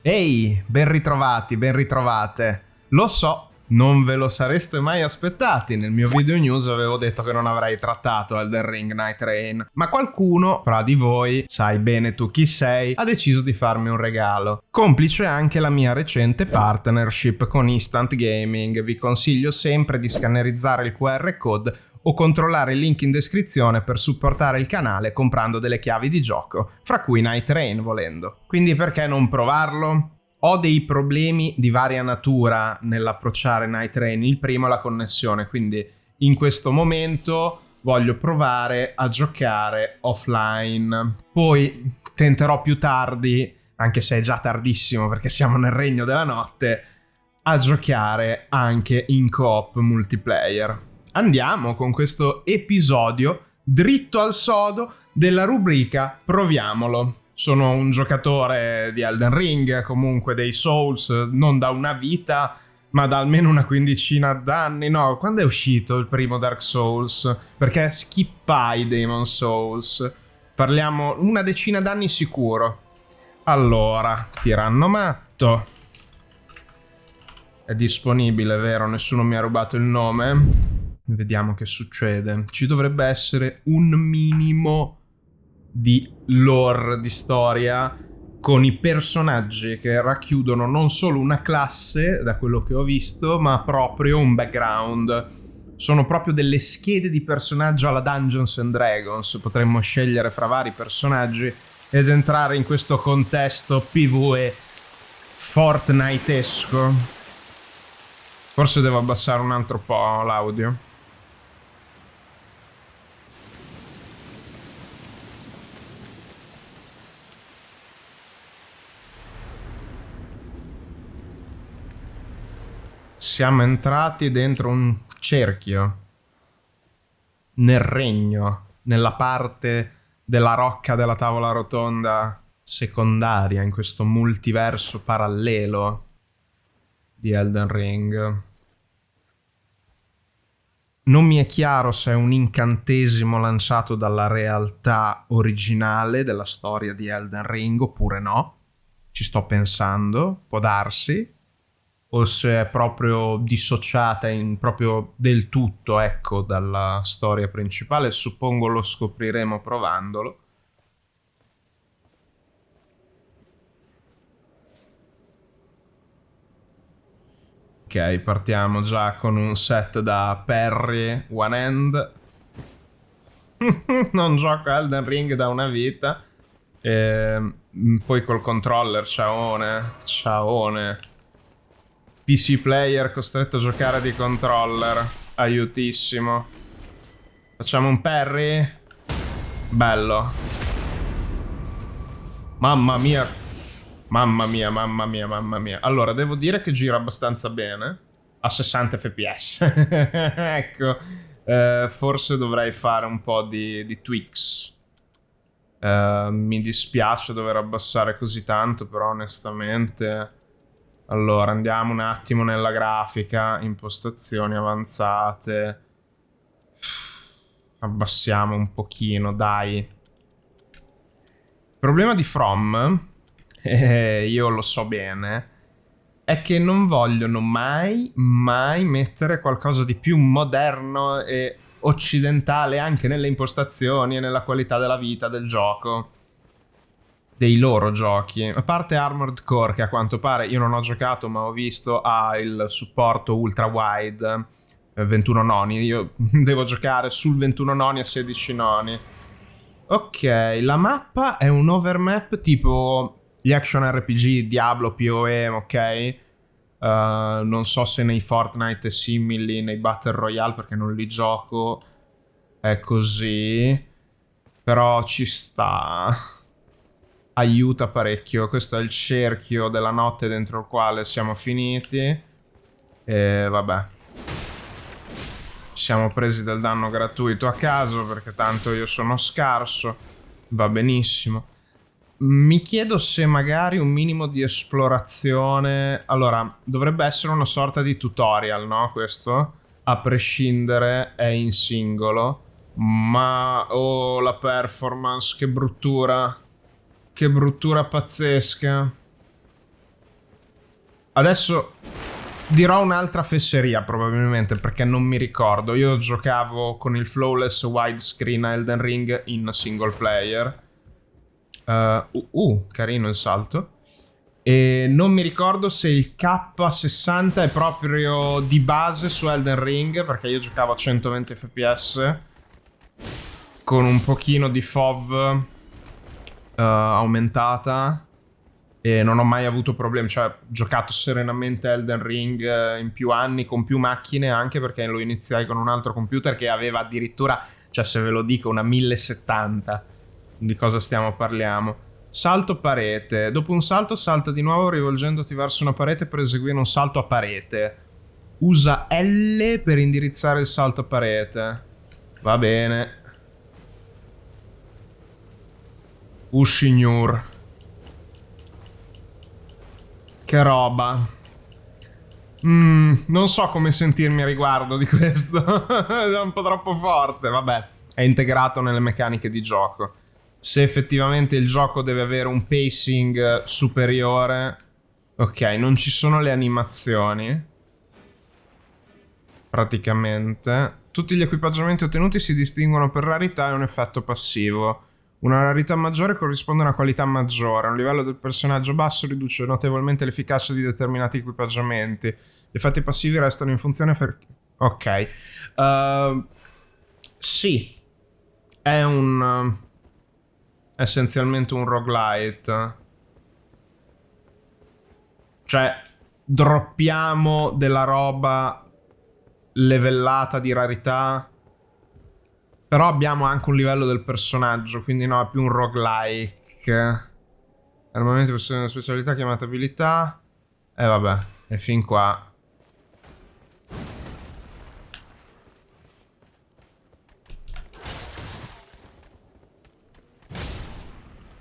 Ehi, ben ritrovati, ben ritrovate. Lo so, non ve lo sareste mai aspettati. Nel mio video news avevo detto che non avrei trattato Elden Ring Night Rain, ma qualcuno fra di voi, sai bene tu chi sei, ha deciso di farmi un regalo. Complice anche la mia recente partnership con Instant Gaming. Vi consiglio sempre di scannerizzare il QR code o controllare il link in descrizione per supportare il canale comprando delle chiavi di gioco, fra cui Night Rain volendo. Quindi perché non provarlo? Ho dei problemi di varia natura nell'approcciare Night Rain. Il primo è la connessione, quindi in questo momento voglio provare a giocare offline. Poi tenterò più tardi, anche se è già tardissimo perché siamo nel regno della notte, a giocare anche in co-op multiplayer. Andiamo con questo episodio dritto al sodo della rubrica Proviamolo. Sono un giocatore di Elden Ring, comunque dei Souls, non da una vita, ma da almeno una quindicina d'anni. No, quando è uscito il primo Dark Souls? Perché skippai Demon Souls. Parliamo una decina d'anni sicuro. Allora, tiranno matto. È disponibile, vero? Nessuno mi ha rubato il nome. Vediamo che succede. Ci dovrebbe essere un minimo di lore, di storia, con i personaggi che racchiudono non solo una classe, da quello che ho visto, ma proprio un background. Sono proprio delle schede di personaggio alla Dungeons and Dragons. Potremmo scegliere fra vari personaggi ed entrare in questo contesto PvE Fortnite-esco. Forse devo abbassare un altro po' l'audio. Siamo entrati dentro un cerchio, nel regno, nella parte della rocca della tavola rotonda secondaria, in questo multiverso parallelo di Elden Ring. Non mi è chiaro se è un incantesimo lanciato dalla realtà originale della storia di Elden Ring oppure no. Ci sto pensando, può darsi. O se è proprio dissociata proprio del tutto, ecco, dalla storia principale. Suppongo lo scopriremo provandolo. Ok, partiamo già con un set da parry one hand. Non gioco a Elden Ring da una vita. Poi col controller, ciaone. PC player costretto a giocare di controller. Aiutissimo. Facciamo un parry. Bello. Mamma mia. Mamma mia. Allora, devo dire che gira abbastanza bene. A 60 fps. Ecco. Forse dovrei fare un po' di tweaks. Mi dispiace dover abbassare così tanto, però onestamente... Allora, andiamo un attimo nella grafica, impostazioni avanzate. Abbassiamo un pochino, dai. Il problema di From, io lo so bene, è che non vogliono mai mettere qualcosa di più moderno e occidentale anche nelle impostazioni e nella qualità della vita del gioco. Dei loro giochi, a parte Armored Core, che a quanto pare io non ho giocato ma ho visto ha il supporto ultra wide 21 noni. Io devo giocare sul 21 noni e 16 noni. Ok, la mappa è un overmap tipo gli action RPG, Diablo, PoE, ok? Non so se nei Fortnite è simili, nei Battle Royale perché non li gioco è così, però ci sta. Aiuta parecchio. Questo è il cerchio della notte dentro il quale siamo finiti. E vabbè, ci siamo presi del danno gratuito a caso perché tanto io sono scarso. Va benissimo. Mi chiedo se magari un minimo di esplorazione... Allora, dovrebbe essere una sorta di tutorial, no? Questo, a prescindere, è in singolo. Ma... oh, la performance, che bruttura. Che bruttura pazzesca. Adesso dirò un'altra fesseria probabilmente perché non mi ricordo. Io giocavo con il flawless widescreen a Elden Ring in single player. Carino il salto. E non mi ricordo se il K60 è proprio di base su Elden Ring, perché io giocavo a 120 fps con un pochino di FOV aumentata e non ho mai avuto problemi. Cioè, ho giocato serenamente Elden Ring in più anni con più macchine, anche perché lo iniziai con un altro computer che aveva addirittura, cioè se ve lo dico, una 1070. Di cosa stiamo parliamo? Salto parete. Dopo un salto salta di nuovo rivolgendoti verso una parete per eseguire un salto a parete. Usa L per indirizzare il salto a parete. Va bene. Signor. Che roba. Non so come sentirmi a riguardo di questo. È un po' troppo forte. Vabbè, è integrato nelle meccaniche di gioco. Se effettivamente il gioco deve avere un pacing superiore. Ok, non ci sono le animazioni. Praticamente. Tutti gli equipaggiamenti ottenuti si distinguono per rarità e un effetto passivo. Una rarità maggiore corrisponde a una qualità maggiore. Un livello del personaggio basso riduce notevolmente l'efficacia di determinati equipaggiamenti. Gli effetti passivi restano in funzione per... Ok. Sì. È un... essenzialmente un roguelite. Cioè, droppiamo della roba levellata di rarità, però abbiamo anche un livello del personaggio, quindi no, è più un roguelike. Armamenti per una specialità chiamata abilità. E vabbè, e fin qua.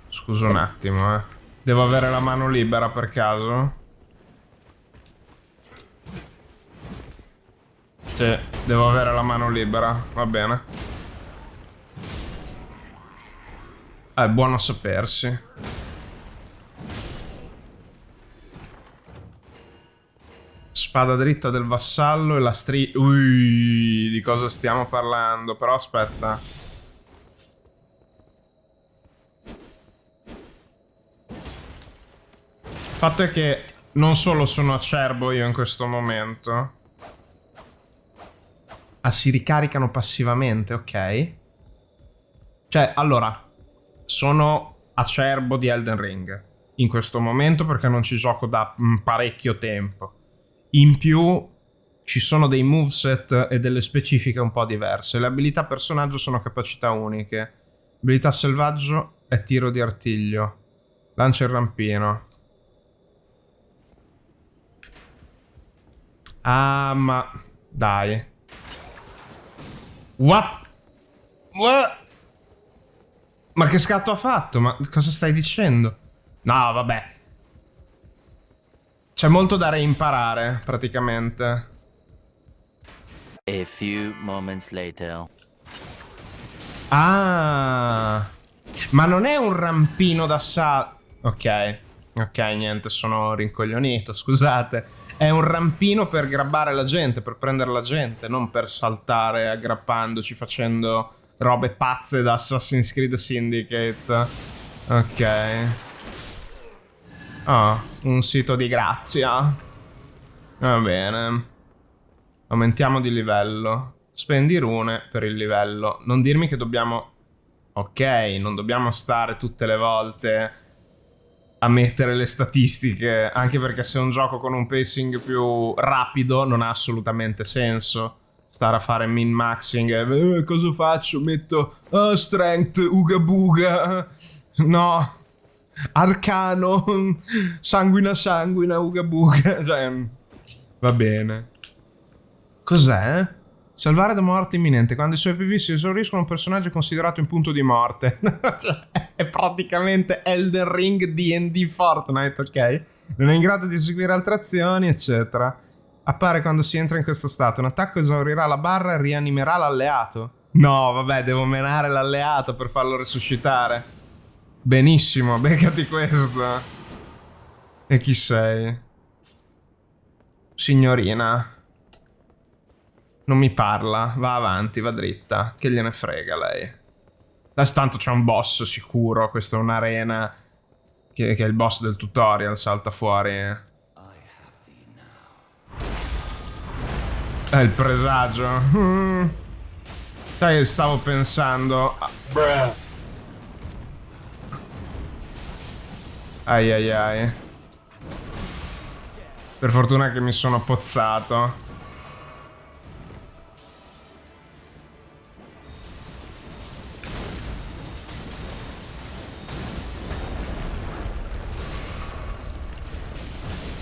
Scusa un attimo, eh. Devo avere la mano libera per caso? Sì, devo avere la mano libera, va bene. È buono sapersi. Spada dritta del vassallo e la Ui, di cosa stiamo parlando? Però aspetta. Il fatto è che non solo sono acerbo io in questo momento. Ah, si ricaricano passivamente, ok. Cioè, allora, sono acerbo di Elden Ring in questo momento perché non ci gioco da parecchio tempo. In più ci sono dei moveset e delle specifiche un po' diverse. Le abilità personaggio sono capacità uniche. Abilità selvaggio è tiro di artiglio. Lancia il rampino. Ah, ma... dai. What? Ma che scatto ha fatto? Ma cosa stai dicendo? No, vabbè. C'è molto da reimparare, praticamente. A few moments later. Ah, ma non è un rampino da Ok, niente, sono rincoglionito, scusate. È un rampino per grabbare la gente, per prendere la gente, non per saltare aggrappandoci, facendo robe pazze da Assassin's Creed Syndicate. Ok. Ah, un sito di grazia. Va bene. Aumentiamo di livello. Spendi rune per il livello. Non dirmi che dobbiamo... Ok, non dobbiamo stare tutte le volte a mettere le statistiche. Anche perché se è un gioco con un pacing più rapido non ha assolutamente senso stare a fare min-maxing. Cosa faccio? Metto strength, uga buga. No. Arcano. Sanguina, uga buga. Cioè... Va bene. Cos'è? Salvare da morte imminente. Quando i suoi PV si esauriscono, un personaggio è considerato in punto di morte. Cioè, è praticamente Elden Ring D&D Fortnite, ok? Non è in grado di eseguire altre azioni, eccetera. Appare quando si entra in questo stato. Un attacco esaurirà la barra e rianimerà l'alleato. No, vabbè, devo menare l'alleato per farlo resuscitare. Benissimo, beccati questo. E chi sei? signorina. Non mi parla. Va avanti, va dritta. Che gliene frega lei. Adesso tanto c'è un boss sicuro. Questa è un'arena che è il boss del tutorial. Salta fuori. È il presagio. Sai, stavo pensando. Ai ai ai. Per fortuna che mi sono pozzato.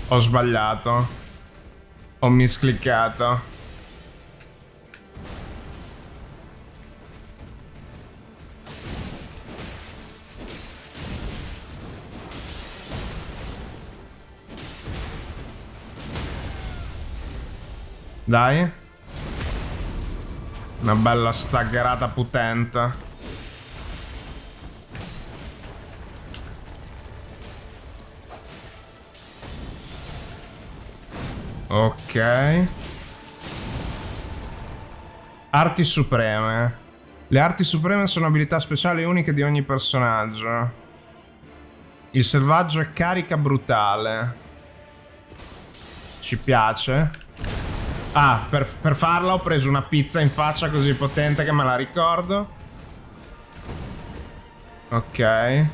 Ho sbagliato. Ho miscliccato. Dai. Una bella staggerata potente. Ok. Arti supreme. Le arti supreme sono abilità speciali uniche di ogni personaggio. Il selvaggio è carica brutale. Ci piace. Ah, per farla ho preso una pizza in faccia così potente che me la ricordo. Ok.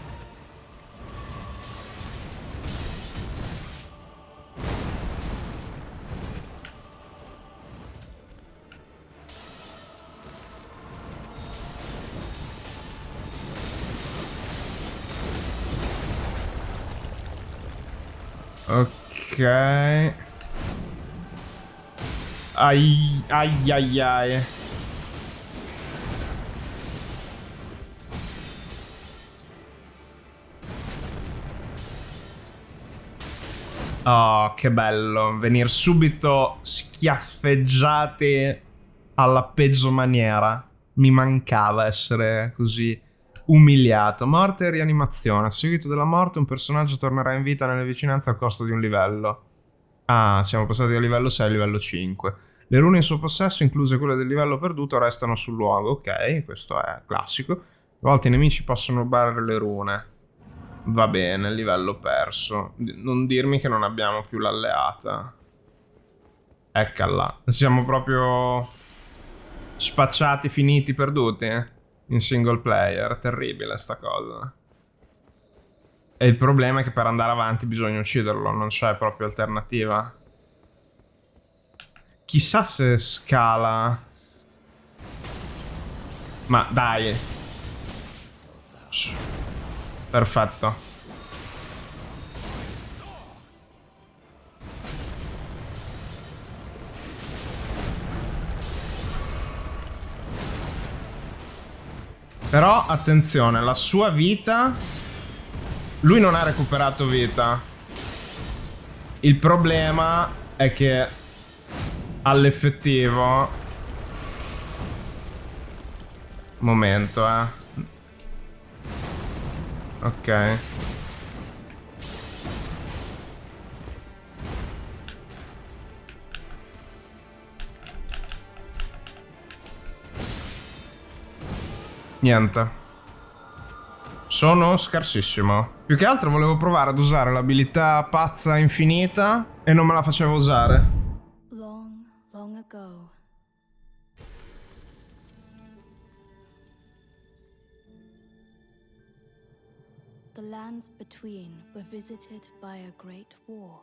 Ok. Ai ai ai ai. Oh, che bello. Venire subito schiaffeggiati alla peggio maniera. Mi mancava essere così umiliato. Morte e rianimazione. A seguito della morte un personaggio tornerà in vita nelle vicinanze al costo di un livello. Ah, siamo passati dal livello 6 al livello 5. Le rune in suo possesso, incluse quelle del livello perduto, restano sul luogo. Ok, questo è classico. A volte i nemici possono rubare le rune. Va bene, livello perso. Non dirmi che non abbiamo più l'alleata. Eccola. Siamo proprio spacciati, finiti, perduti in single player. Terribile sta cosa. E il problema è che per andare avanti bisogna ucciderlo, non c'è proprio alternativa. Chissà se scala. Ma dai. Perfetto. Però attenzione, la sua vita. Lui non ha recuperato vita. Il problema è che all'effettivo. Momento, Ok. Niente. Sono scarsissimo. Più che altro volevo provare ad usare l'abilità pazza infinita e non me la facevo usare. Long, long ago, the lands between were visited by a great war.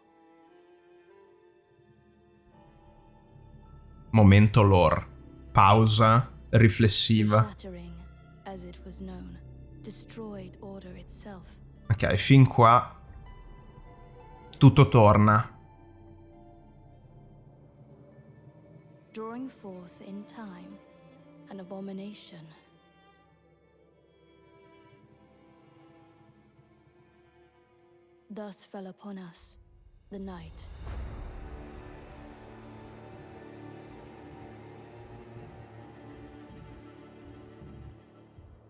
Momento lore. Pausa The riflessiva. Shattering, as it was known, destroyed order itself. Ok, fin qua tutto torna. Drawing forth in time an abomination. Thus fell upon us the night.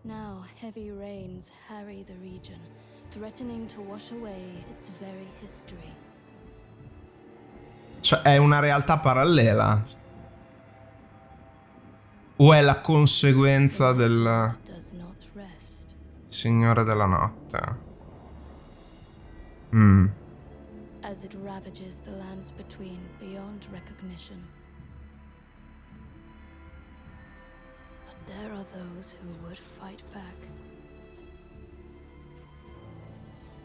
Now heavy rains harry the region, threatening to wash away its very history. Cioè, è una realtà parallela? O è la conseguenza The del Night does not rest. Signore della Notte? Mm. As it ravages the lands between beyond recognition. But there are those who would fight back.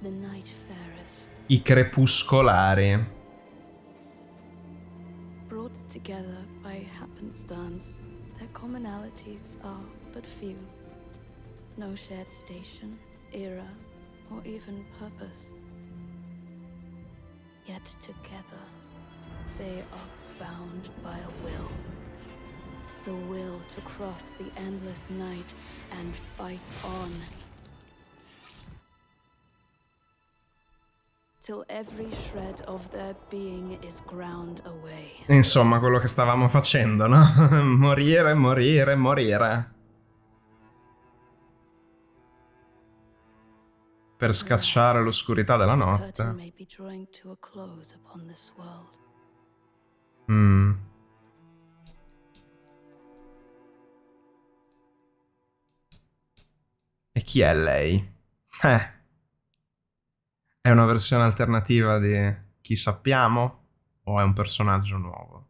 The Nightfarers, I crepuscolari. brought together by happenstance, their commonalities are but few. No shared station, era, or even purpose. Yet together, they are bound by a will. The will to cross the endless night and fight on. Till every shred of their being is ground away. Insomma, quello che stavamo facendo, no? Morire, morire, morire. Per scacciare l'oscurità della The curtain notte. may be drawing to a close upon this world. Mm. E chi è lei? È una versione alternativa di chi sappiamo? O è un personaggio nuovo?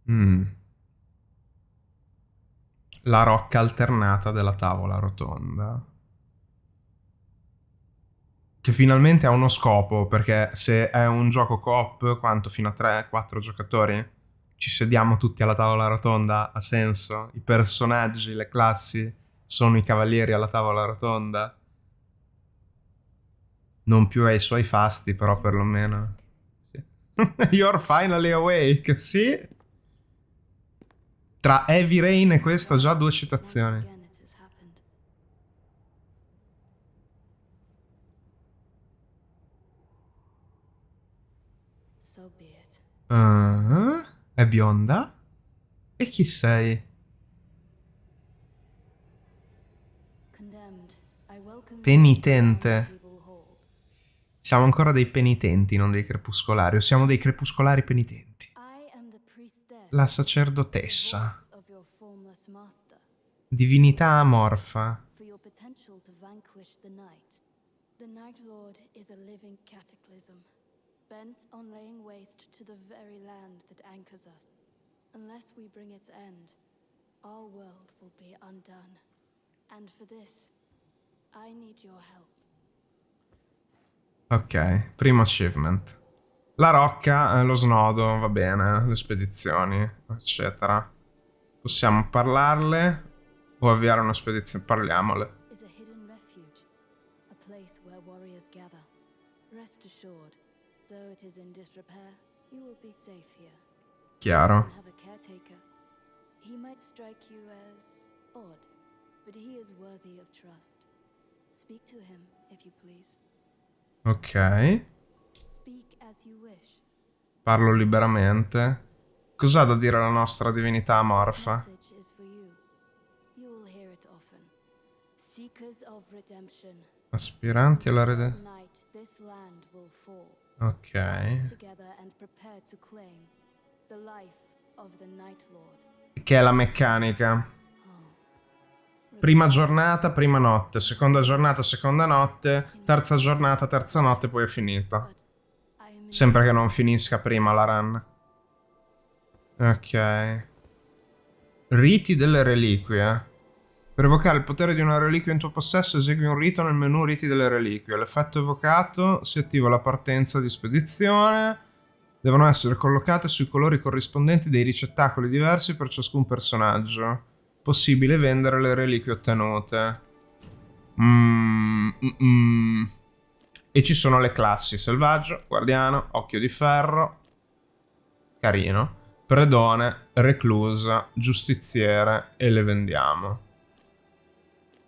Mm. La rocca alternata della tavola rotonda. Che finalmente ha uno scopo, perché se è un gioco coop, quanto? Fino a 3-4 giocatori? Ci sediamo tutti alla tavola rotonda? Ha senso? I personaggi, le classi sono i cavalieri alla tavola rotonda? Non più ai suoi fasti, però perlomeno. Sì. You're finally awake, sì? Tra Heavy Rain e questo già 2 Once citazioni. again it has happened. So be it. È bionda? E chi sei? Condemned, I welcome you Penitente. to the Round Table Hold. Siamo ancora dei penitenti, non dei crepuscolari. O siamo dei crepuscolari penitenti. I am the priestess, La the sacerdotessa. voice of your formless master, Divinità amorfa. for your potential to vanquish the night. The Night Lord is a living cataclysm, bent on laying waste to the very land that anchors us. Unless we bring its end, our world will be undone. And for this, I need your help. Ok, primo achievement. La rocca, lo snodo, va bene, le spedizioni, eccetera. Possiamo parlarle o avviare una spedizione? Parliamole. Is a hidden refuge, a place where warriors gather. Rest assured, though it is in disrepair, you will be safe here. Chiaro. And have a caretaker. He might strike you as odd, but he is worthy of trust. Speak to him, if you please. Ok. Speak as you wish. Parlo liberamente. Cos'ha da dire la nostra divinità amorfa? Message is for you. You will hear it often. Seekers of redemption. Aspiranti alla rede... Night, this land will fall. Ok. Together and prepare to claim the life of the Night Lord. Che è la meccanica. Prima giornata, prima notte. Seconda giornata, seconda notte. Terza giornata, terza notte, poi è finita. But I am Sempre che non finisca prima la run. Ok. Riti delle reliquie. Per evocare il potere di una reliquia in tuo possesso, esegui un rito nel menu Riti delle reliquie. L'effetto evocato si attiva alla partenza di spedizione. Devono essere collocate sui colori corrispondenti dei ricettacoli diversi per ciascun personaggio. Possibile vendere le reliquie ottenute. E ci sono le classi: selvaggio, guardiano, occhio di ferro, carino, predone, reclusa, giustiziere, e le vendiamo.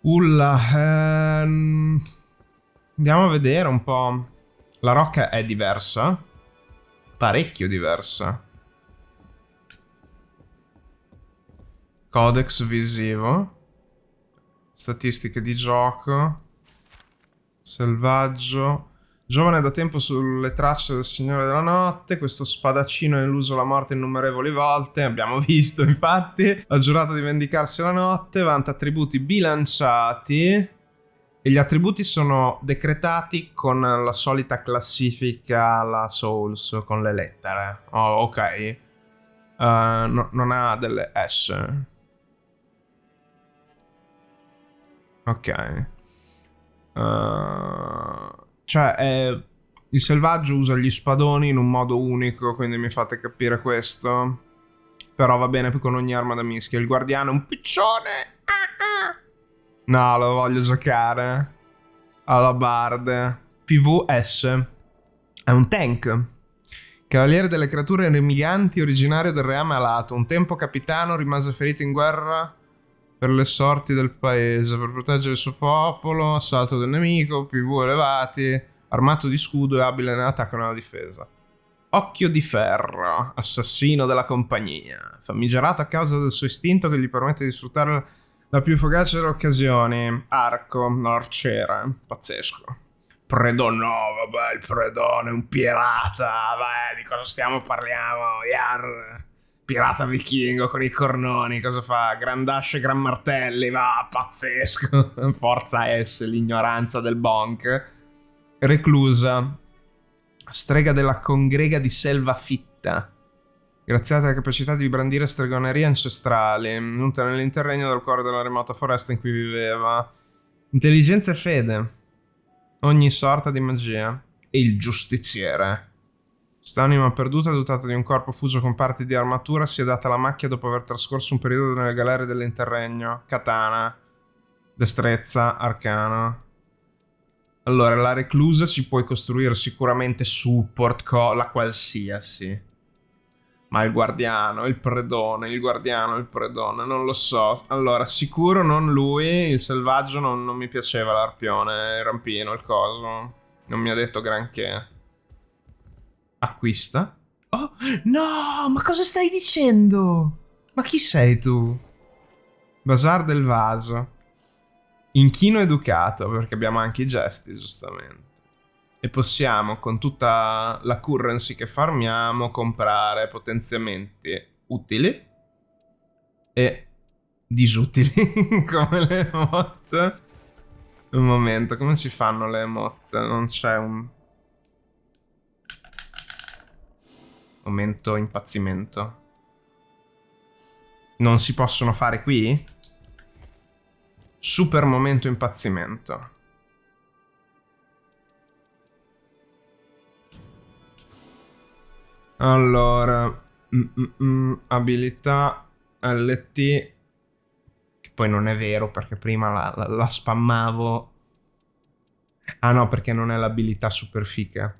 Andiamo a vedere un po'. La rocca è diversa, parecchio diversa. Codex visivo. Statistiche di gioco. Selvaggio. Giovane da tempo sulle tracce del Signore della Notte. Questo spadaccino ha illuso la morte innumerevoli volte. Abbiamo visto, infatti. Ha giurato di vendicarsi la notte. Vanta attributi bilanciati. E gli attributi sono decretati con la solita classifica alla Souls, con le lettere. Oh, ok. Non ha delle S. Ok. Cioè, il selvaggio usa gli spadoni in un modo unico, quindi mi fate capire questo. Però va bene più con ogni arma da mischia. Il guardiano è un piccione. No, lo voglio giocare. Alla Bard. PvS. È un tank. Cavaliere delle creature remiganti, originario del reame alato. Un tempo capitano, rimase ferito in guerra per le sorti del paese, per proteggere il suo popolo, assalto del nemico, PV elevati, armato di scudo e abile nell'attacco e nella difesa. Occhio di ferro, assassino della compagnia, famigerato a causa del suo istinto che gli permette di sfruttare la più fugace delle occasioni. Arco, l'arciere, pazzesco. Predon, no, vabbè, il predone è un pirata, vabbè, di cosa stiamo parliamo, yar. Pirata vichingo con i cornoni, cosa fa? Grandasce, gran martelli, va, pazzesco. Forza S, l'ignoranza del bonk. Reclusa. Strega della congrega di selva fitta. Graziata alla capacità di brandire stregonerie ancestrali. Venuta nell'interregno del cuore della remota foresta in cui viveva. Intelligenza e fede. Ogni sorta di magia. E il giustiziere. Quest'anima perduta, dotata di un corpo fugio con parti di armatura, si è data la macchia dopo aver trascorso un periodo nelle galere dell'interregno. Katana. Destrezza, arcano. Allora, la reclusa ci puoi costruire sicuramente support, la qualsiasi. Ma il guardiano, il predone, il guardiano, il predone, non lo so. Allora, sicuro non lui, il selvaggio non mi piaceva l'arpione, il rampino, il coso. Non mi ha detto granché. Acquista. Oh, no, ma cosa stai dicendo? Ma chi sei tu? Bazar del vaso. Inchino educato, perché abbiamo anche i gesti, giustamente. E possiamo, con tutta la currency che farmiamo, comprare potenziamenti utili e disutili, come le emote. Un momento, come si fanno le emote? Non c'è un... Momento impazzimento. Non si possono fare qui? Super momento impazzimento. Allora, abilità LT, che poi non è vero perché prima la spammavo. Ah no, perché non è l'abilità super fica.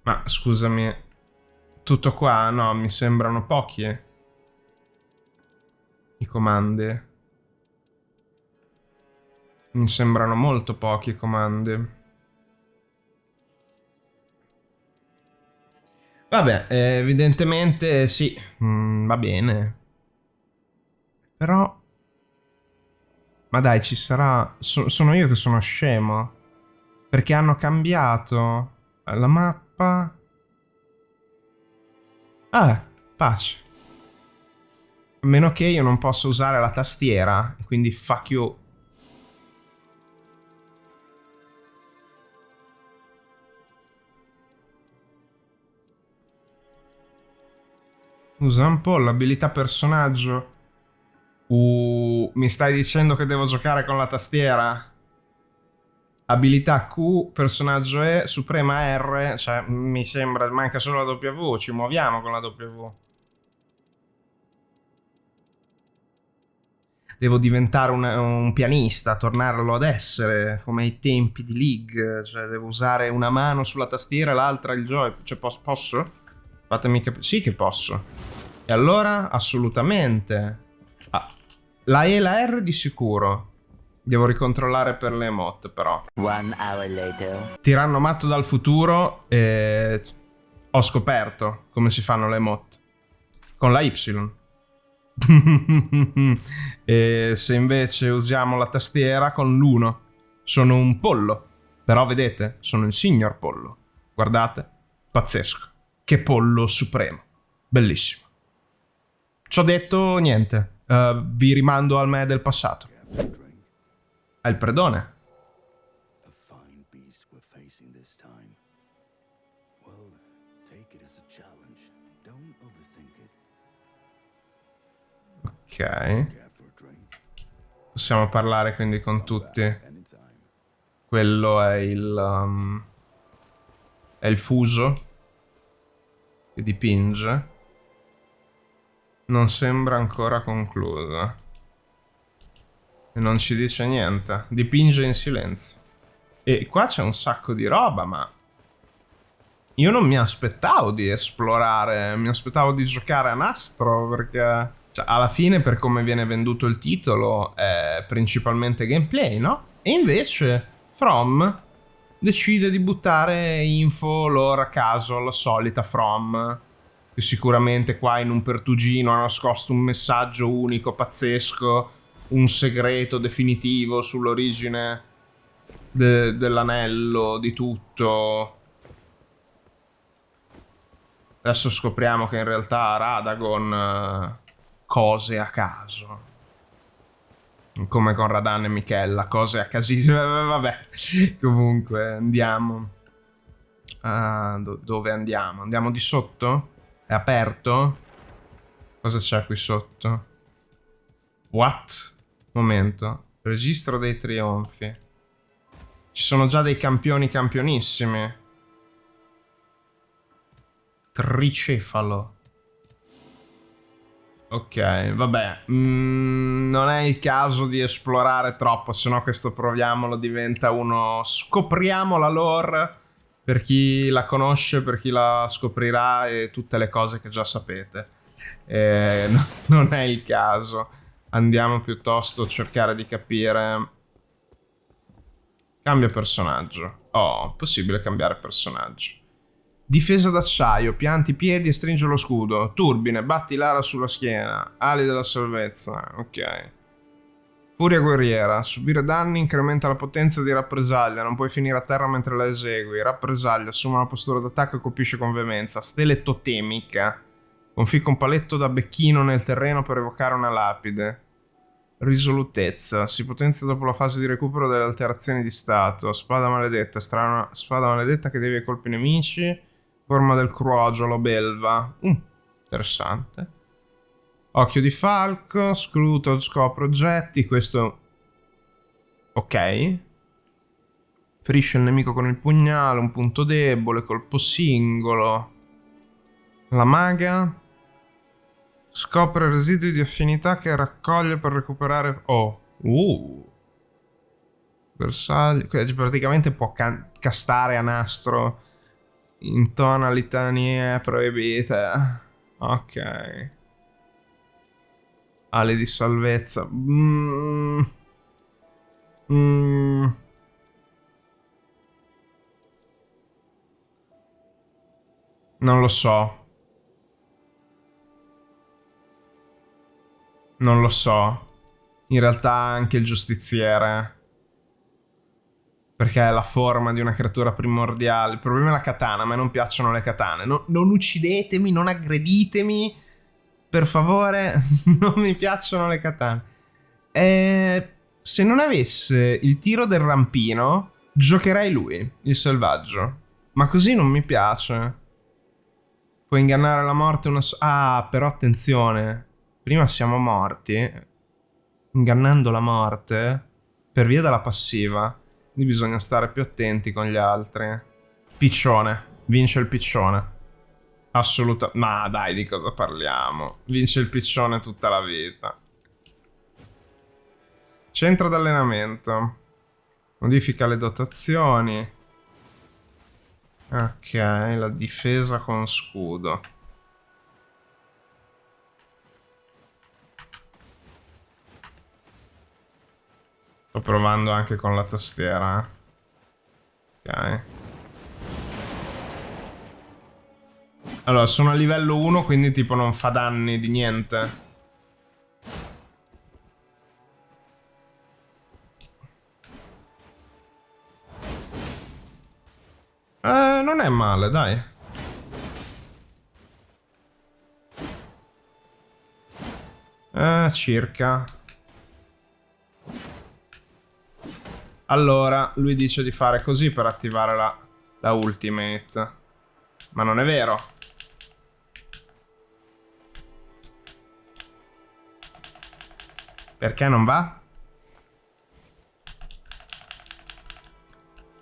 Ma scusami, tutto qua? No, mi sembrano pochi. I comandi. Mi sembrano molto pochi i comandi. Vabbè, evidentemente sì, va bene. Però... Ma dai, ci sarà... sono io che sono scemo. Perché hanno cambiato la mappa. Pace. A meno che io non possa usare la tastiera. Quindi fuck you. Usa un po' l'abilità personaggio. Mi stai dicendo che devo giocare con la tastiera? Abilità Q, personaggio E, suprema R. Cioè, mi sembra, manca solo la W. Ci muoviamo con la W. Devo diventare un pianista, tornarlo ad essere, come ai tempi di League. Cioè, devo usare una mano sulla tastiera e l'altra il joy. Cioè, posso? Fatemi capire. Sì che posso. E allora, assolutamente. La E e la R di sicuro. Devo ricontrollare per le emote però. 1 hour later. Tiranno matto dal futuro e ho scoperto come si fanno le emote. Con la Y. E se invece usiamo la tastiera con l'1. Sono un pollo. Però vedete, sono il signor pollo. Guardate, pazzesco. Che pollo supremo. Bellissimo. Ci ho detto niente. Vi rimando al me del passato. È il predone. A fine beast we're facing this time. Well, take it as a challenge. Don't overthink it. Ok. Care for a drink. Possiamo parlare quindi con tutti. Anytime. Quello è il fuso che dipinge. Non sembra ancora conclusa. E non ci dice niente. Dipinge in silenzio. E qua c'è un sacco di roba, ma io non mi aspettavo di esplorare. Mi aspettavo di giocare a nastro, perché cioè, alla fine, per come viene venduto il titolo, è principalmente gameplay, no? E invece From decide di buttare info lore a caso, la solita From, che sicuramente qua in un pertugino ha nascosto un messaggio unico, pazzesco, un segreto definitivo sull'origine dell'anello, di tutto. Adesso scopriamo che in realtà Radagon cose a caso. Come con Radan e Michela, cose a casino. Vabbè, comunque andiamo. Dove andiamo? Andiamo di sotto? È aperto? Cosa c'è qui sotto? What? Momento. Registro dei trionfi. Ci sono già dei campioni campionissimi. Tricefalo. Ok, vabbè. Non è il caso di esplorare troppo, sennò questo proviamolo diventa uno... Scopriamo la lore per chi la conosce, per chi la scoprirà e tutte le cose che già sapete. Non è il caso. Andiamo piuttosto a cercare di capire... Cambia personaggio. Oh, possibile cambiare personaggio. Difesa d'acciaio, pianti i piedi e stringe lo scudo. Turbine, batti l'ara sulla schiena. Ali della salvezza, ok. Furia guerriera, subire danni incrementa la potenza di rappresaglia, non puoi finire a terra mentre la esegui. Rappresaglia, assume una postura d'attacco e colpisce con veemenza. Stele totemica, conficca un paletto da becchino nel terreno per evocare una lapide. Risolutezza, si potenzia dopo la fase di recupero delle alterazioni di stato. Spada maledetta, spada maledetta che devi ai colpi nemici. Forma del crogiolo, belva. Interessante. Occhio di falco, scruto, scopre oggetti. Questo... Ok. Ferisce il nemico con il pugnale, un punto debole, colpo singolo. La maga. Scopre residui di affinità che raccoglie per recuperare... Oh. Bersaglio. Praticamente può castare a nastro. Intona litanie proibite. Ok. Ali di salvezza. Non lo so. Non lo so. In realtà anche il giustiziere. Perché è la forma di una creatura primordiale. Il problema è la katana. A me non piacciono le katane. Non uccidetemi, non aggreditemi. Per favore, non mi piacciono le katane. Se non avesse il tiro del rampino, giocherei lui, il selvaggio. Ma così non mi piace. Puoi ingannare la morte una... però attenzione. Prima siamo morti. Ingannando la morte per via della passiva. Quindi bisogna stare più attenti con gli altri. Piccione. Vince il piccione. Assolutamente. Ma dai, di cosa parliamo? Vince il piccione tutta la vita. Centro d'allenamento. Modifica le dotazioni. Ok, la difesa con scudo. Sto provando anche con la tastiera. Ok. Allora, sono a livello 1, quindi tipo non fa danni di niente. Non è male, dai. Circa. Allora, lui dice di fare così per attivare la ultimate. Ma non è vero. Perché non va?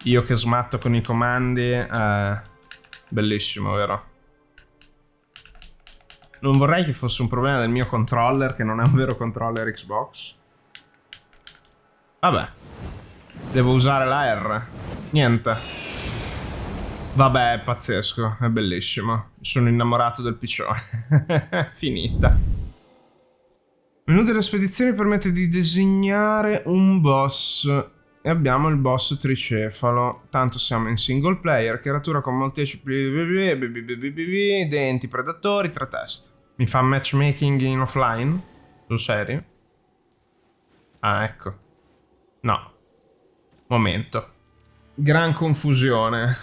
Io che smatto con i comandi. Bellissimo, vero? Non vorrei che fosse un problema del mio controller, che non è un vero controller Xbox. Vabbè. Devo usare la R. Niente. Vabbè, è pazzesco, è bellissimo. Sono innamorato del piccione. Finita. Menu delle spedizioni permette di disegnare un boss. E abbiamo il boss tricefalo. Tanto siamo in single player. Creatura con molteplici denti, predatori, 3 teste. Mi fa matchmaking in offline? Sul serio? Ah, ecco. No. Momento. Gran confusione.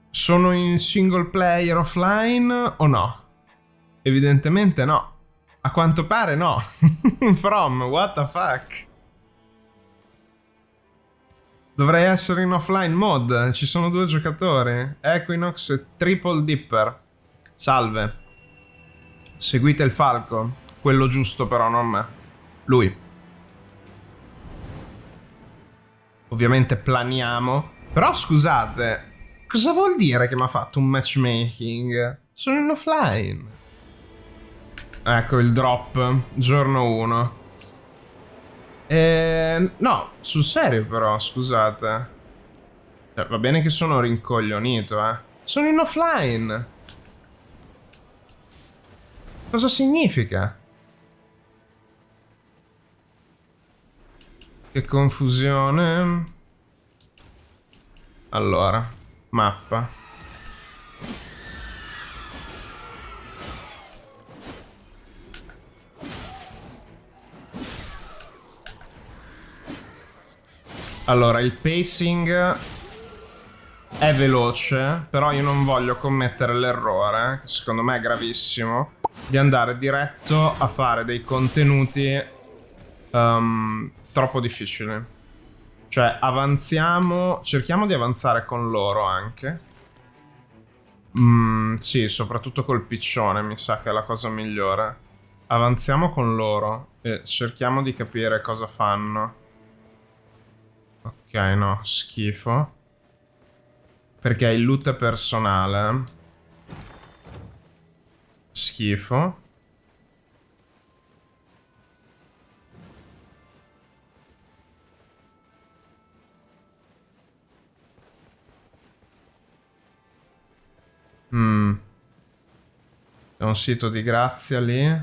Sono in single player offline o no? Evidentemente no. A quanto pare no. From, what the fuck? Dovrei essere in offline mode. Ci sono 2 giocatori. Equinox e Triple Dipper. Salve. Seguite il falco. Quello giusto però, non me. Lui. Ovviamente planiamo. Però scusate, cosa vuol dire che mi ha fatto un matchmaking? Sono in offline. Ecco il drop. Giorno 1. No, sul serio però, scusate. Va bene che sono rincoglionito, eh. Sono in offline. Cosa significa? Che confusione. Allora, mappa. Allora, il pacing è veloce, però io non voglio commettere l'errore, che secondo me è gravissimo, di andare diretto a fare dei contenuti troppo difficili. Cioè, avanziamo, cerchiamo di avanzare con loro anche. Sì, soprattutto col piccione, mi sa che è la cosa migliore. Avanziamo con loro e cerchiamo di capire cosa fanno. Ok, no, schifo. Perché il loot è personale. Schifo. C'è un sito di grazia lì.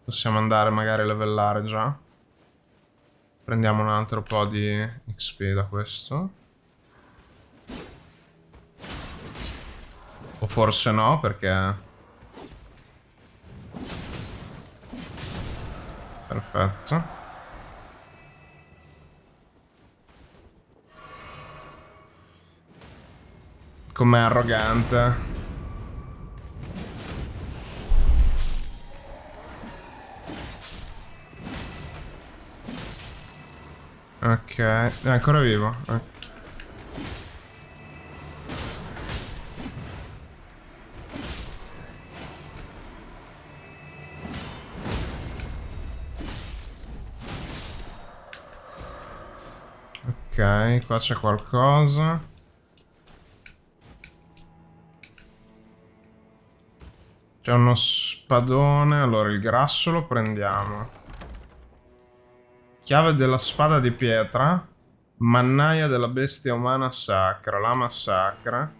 Possiamo andare magari a livellare già. Prendiamo un altro po' di XP da questo. O forse no, perché... Perfetto. Com'è arrogante. Ok, è ancora vivo. Ok, qua c'è qualcosa. C'è uno spadone. Allora, il grasso lo prendiamo. Chiave della spada di pietra. Mannaia della bestia umana sacra. Lama sacra.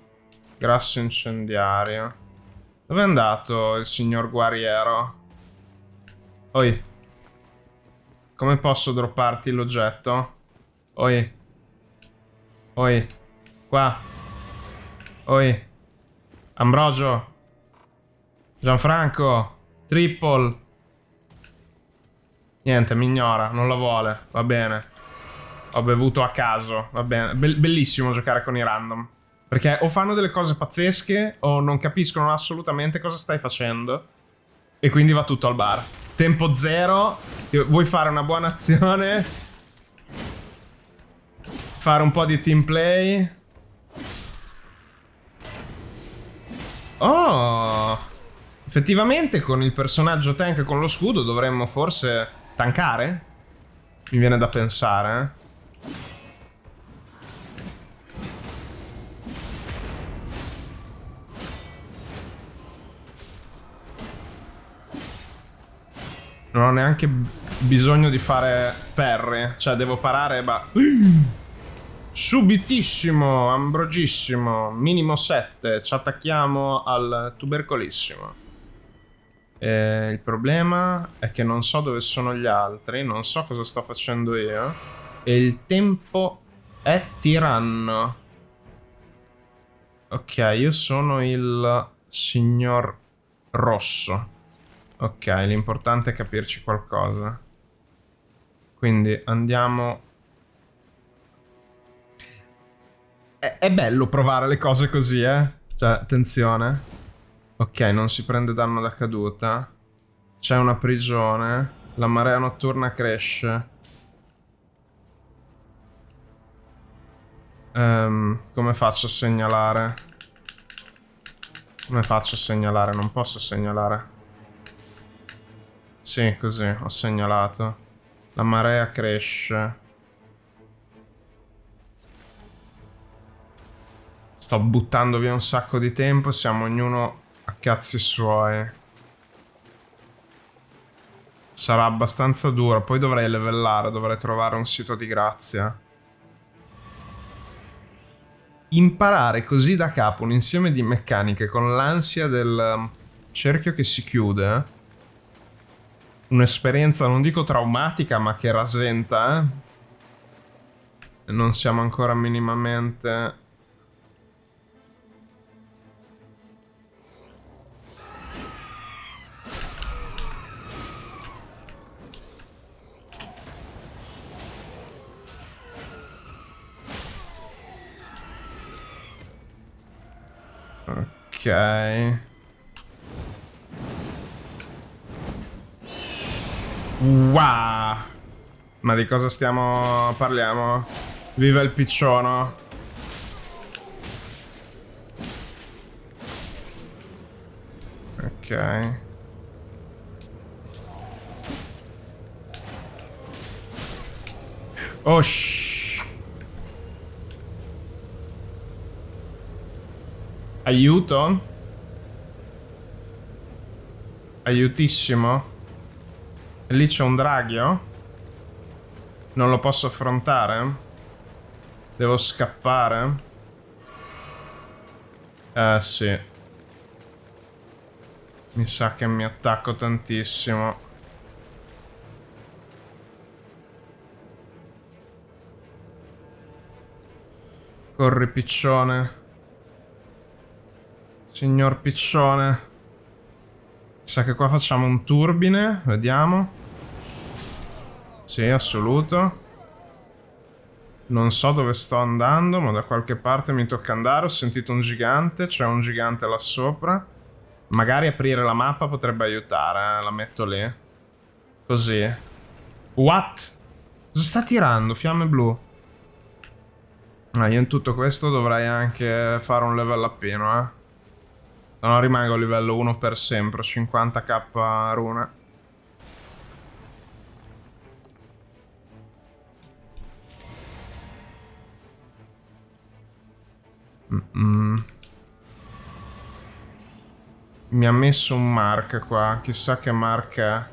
Grasso incendiario. Dove è andato il signor guerriero? Oi. Come posso dropparti l'oggetto? Oi. Oi. Qua. Oi. Ambrogio. Gianfranco. Triple. Niente, mi ignora, non lo vuole. Va bene. Ho bevuto a caso, va bene. Bellissimo giocare con i random. Perché o fanno delle cose pazzesche o non capiscono assolutamente cosa stai facendo. E quindi va tutto al bar. Tempo zero. Vuoi fare una buona azione? Fare un po' di team play. Oh! Effettivamente con il personaggio tank con lo scudo dovremmo forse tankare? Mi viene da pensare, Non ho neanche bisogno di fare parry. Cioè devo parare subitissimo, ambrogissimo. Minimo 7. Ci attacchiamo al tubercolissimo. Il problema è che non so dove sono gli altri. Non so cosa sto facendo io. E il tempo è tiranno. Ok, io sono il signor rosso. Ok, l'importante è capirci qualcosa. Quindi andiamo... È bello provare le cose così, eh? Cioè, attenzione. Ok, non si prende danno da caduta. C'è una prigione. La marea notturna cresce. Come faccio a segnalare? Come faccio a segnalare? Non posso segnalare. Sì, così, ho segnalato. La marea cresce. Sto buttando via un sacco di tempo, siamo ognuno a cazzi suoi. Sarà abbastanza duro, poi dovrei livellare, dovrei trovare un sito di grazia. Imparare così da capo un insieme di meccaniche con l'ansia del cerchio che si chiude. Un'esperienza, non dico traumatica, ma che rasenta, eh? Non siamo ancora minimamente... Ok. Wow. Ma di cosa parliamo? Viva il picciono. Ok. Oh shh. Aiuto? Aiutissimo? E lì c'è un draghio? Non lo posso affrontare? Devo scappare? Sì. Mi sa che mi attacco tantissimo. Corri piccione. Signor piccione. Mi sa che qua facciamo un turbine. Vediamo. Sì, assoluto. Non so dove sto andando, ma da qualche parte mi tocca andare. Ho sentito un gigante. C'è un gigante là sopra. Magari aprire la mappa potrebbe aiutare, La metto lì. Così. What? Cosa sta tirando? Fiamme blu. Io in tutto questo dovrei anche fare un level appino, eh. Se no rimango a livello 1 per sempre. 50k rune. Mi ha messo un mark qua. Chissà che mark è.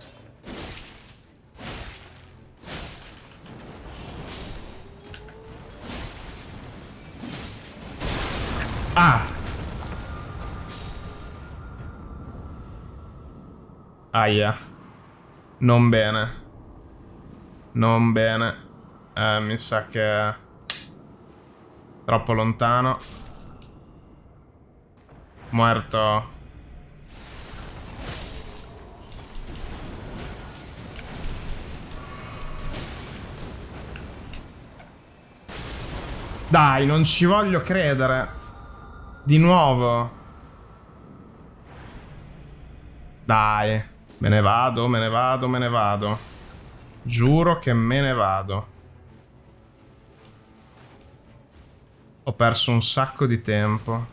Ah! Aia. Non bene. Non bene. Mi sa che è troppo lontano. Muerto. Dai, non ci voglio credere. Di nuovo. Dai. Me ne vado, me ne vado, me ne vado. Giuro che me ne vado. Ho perso un sacco di tempo.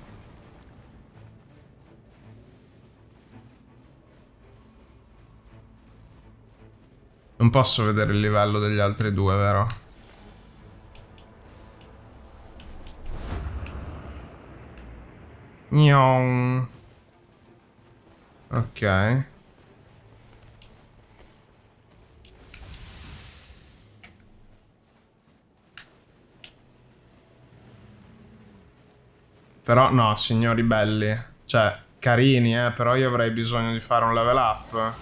Non posso vedere il livello degli altri due, vero? Gnon. Ok. Però no, signori belli. Cioè, carini, però io avrei bisogno di fare un level up.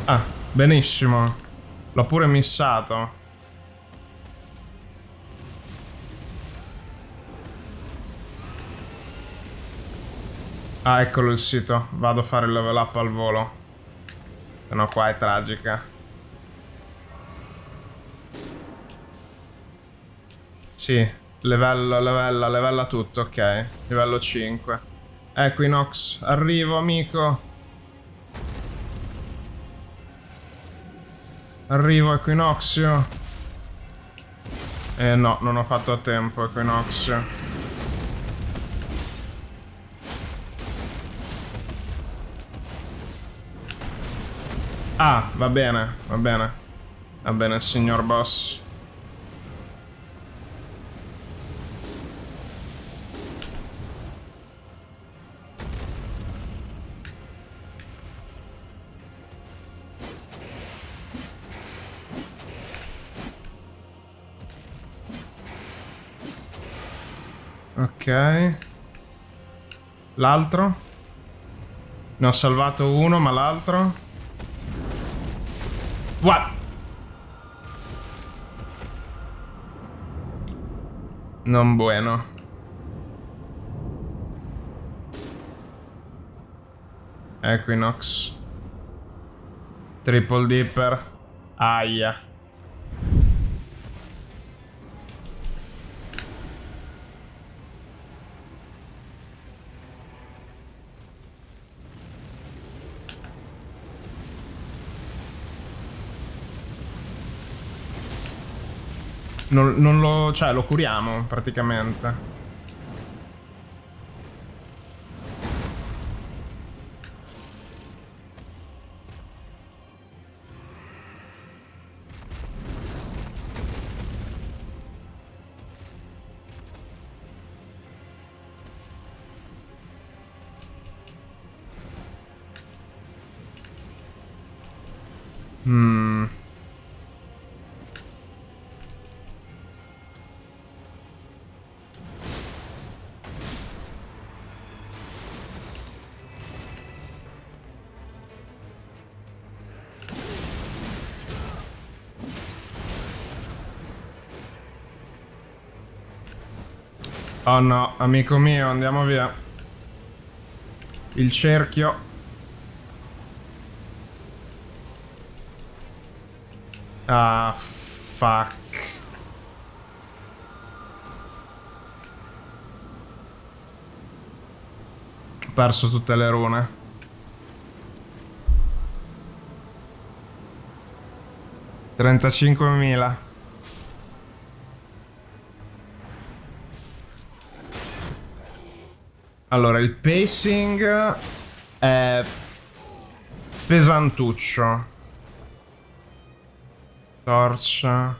Ah, benissimo. L'ho pure missato. Ah, eccolo il sito. Vado a fare il level up al volo. Se no qua è tragica. Sì, levella tutto, ok. Livello 5. Equinox, arrivo amico. Arrivo Equinoxio. No, non ho fatto a tempo Equinoxio. Ah, va bene, va bene. Va bene, signor boss. Ok. L'altro? Ne ho salvato uno, ma l'altro? What? Non bueno. Equinox. Triple Dipper. Aia. Non lo... cioè lo curiamo praticamente. Oh no, amico mio, andiamo via. Il cerchio. Ah, fuck. Ho perso tutte le rune. $35.000. Allora, il pacing è pesantuccio. Torcia.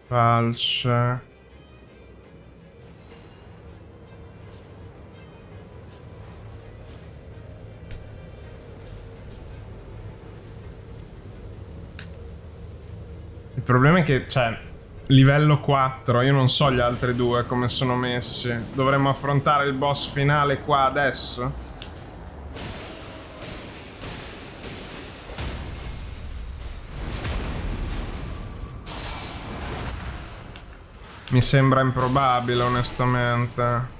Falce. Il problema è che, cioè, Livello 4, io non so gli altri due come sono messi. Dovremmo affrontare il boss finale qua adesso? Mi sembra improbabile, onestamente.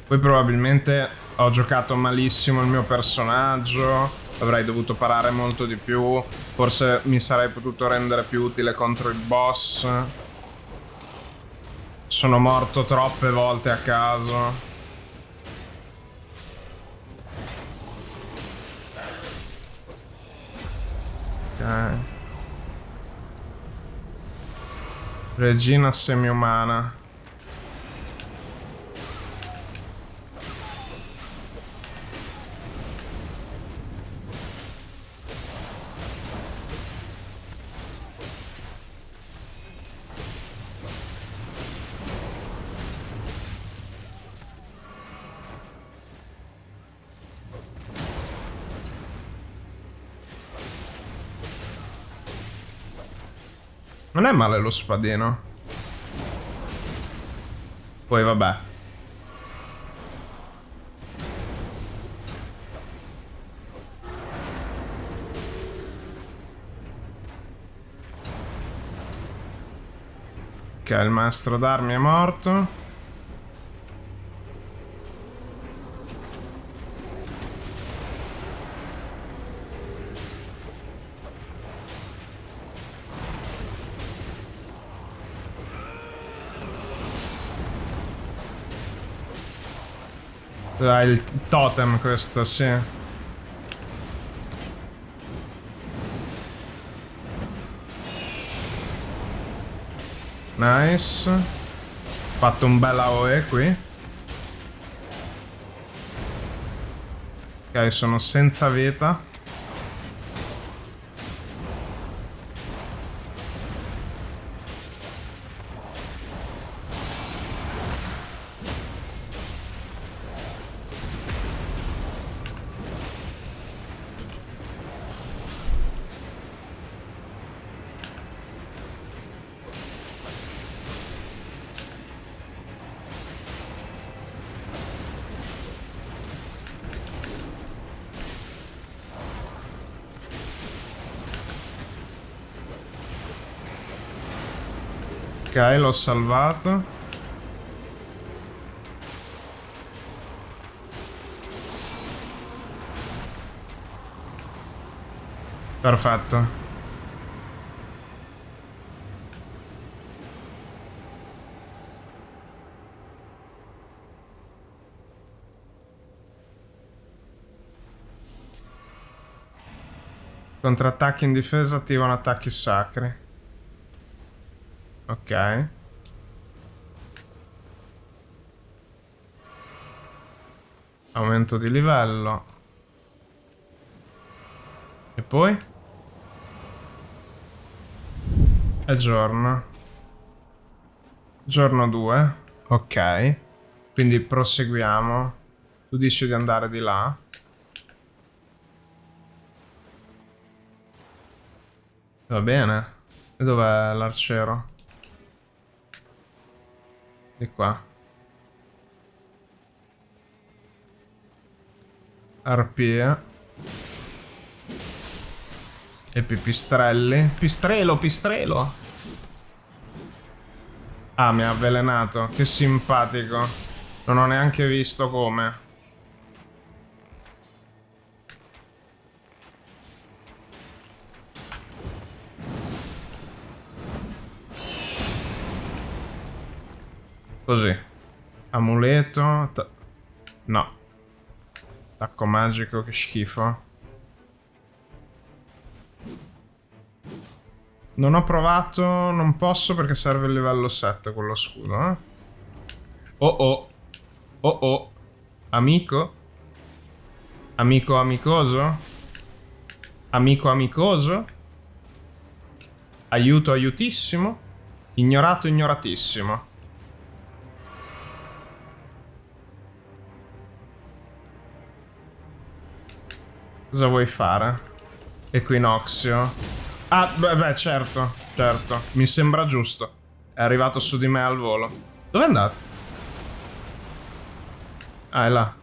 Poi probabilmente ho giocato malissimo il mio personaggio, avrei dovuto parare molto di più, forse mi sarei potuto rendere più utile contro il boss. Sono morto troppe volte a caso. Ok. Regina semiumana. Non è male lo spadino. Poi vabbè. Ok, il maestro d'armi è morto. Ah, il totem questo, sì. Nice. Fatto un bel AOE qui. Ok, sono senza vita. Ok, l'ho salvato. Perfetto. Contrattacchi in difesa attivano attacchi sacri. Ok. Aumento di livello. E poi? È giorno. Giorno 2. Ok. Quindi proseguiamo. Tu dici di andare di là. Va bene. E dov'è l'arciero? Di qua. Arpie. E pipistrelli. Pistrelo, pistrelo. Ah, mi ha avvelenato. Che simpatico. Non ho neanche visto come. Così. Amuleto. No. Attacco magico, che schifo. Non ho provato, non posso perché serve il livello 7 quello scudo, eh. Oh oh. Oh oh. Amico? Amico amicoso? Amico amicoso? Aiuto aiutissimo? Ignorato, ignoratissimo. Cosa vuoi fare? Equinoccio. Ah, beh, certo, certo. Mi sembra giusto. È arrivato su di me al volo. Dove è andato? Ah, è là.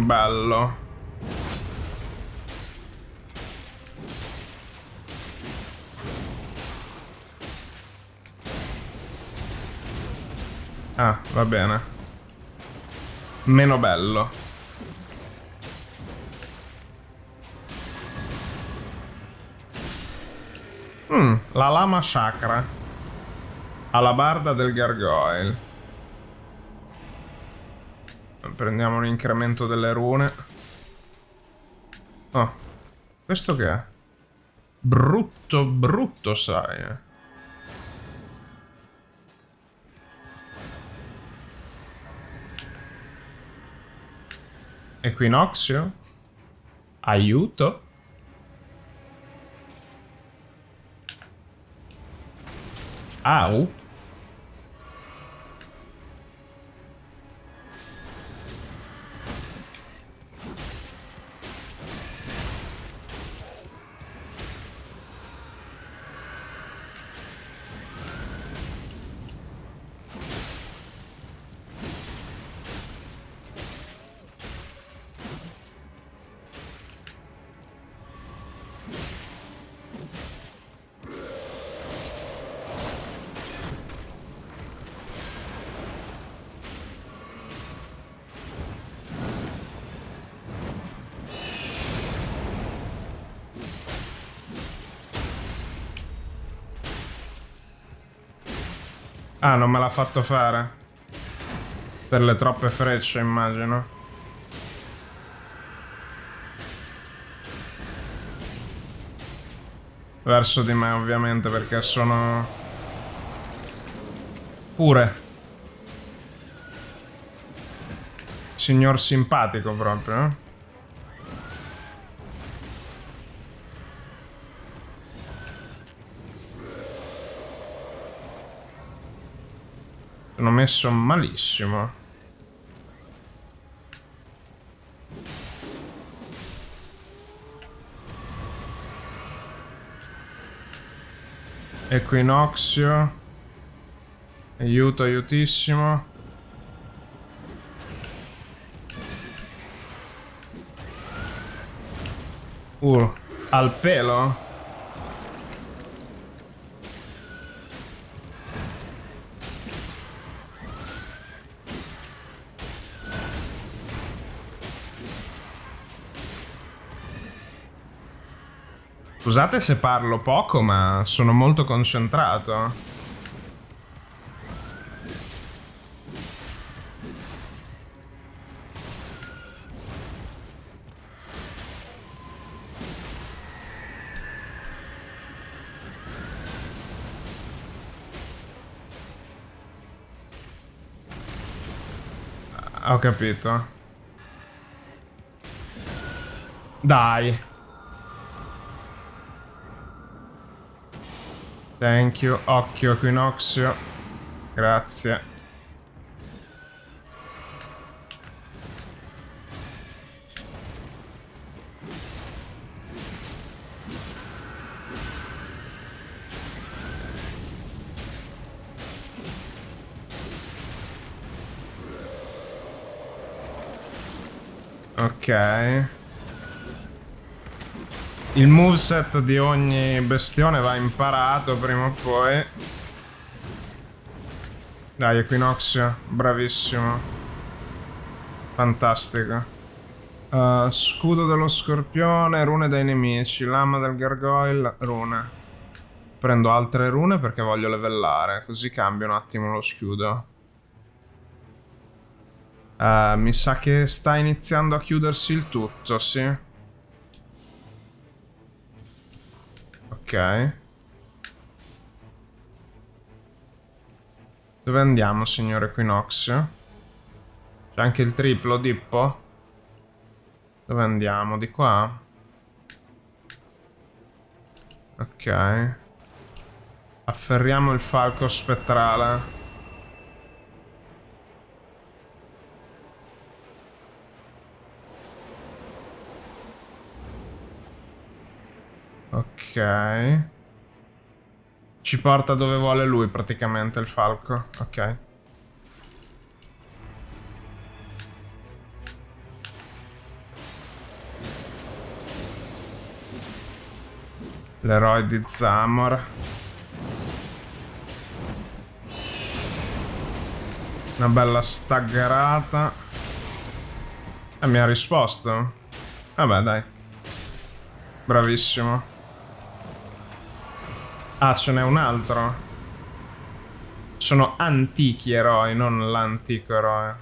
Bello. Ah, va bene. Meno bello. La lama sacra. Alabarda del Gargoyle. Prendiamo un incremento delle rune. Oh, questo che è? Brutto, brutto, sai. Equinoccio? Aiuto? Au? Ah, non me l'ha fatto fare. Per le troppe frecce, immagino. Verso di me, ovviamente, perché sono... pure. Signor simpatico, proprio, eh? Sono messo malissimo. Equinoccio. Aiuto, aiutissimo. Al pelo? Scusate se parlo poco, ma sono molto concentrato. Ho capito. Dai. Thank you. Occhio, Equinoccio. Grazie. Ok. Il moveset di ogni bestione va imparato prima o poi. Dai, Equinoccio, bravissimo. Fantastico. Scudo dello scorpione, rune dai nemici, lama del gargoyle, rune. Prendo altre rune perché voglio livellare, così cambio un attimo lo scudo. Mi sa che sta iniziando a chiudersi il tutto, sì. Ok. Dove andiamo, signor Equinoxio? C'è anche il triplo Dippo? Dove andiamo? Di qua? Ok. Afferriamo il falco spettrale. Ok. Ci porta dove vuole lui praticamente il falco. Ok. L'eroe di Zamor. Una bella staggerata. E mi ha risposto. Vabbè, dai. Bravissimo. Ah, ce n'è un altro. Sono antichi eroi, non l'antico eroe.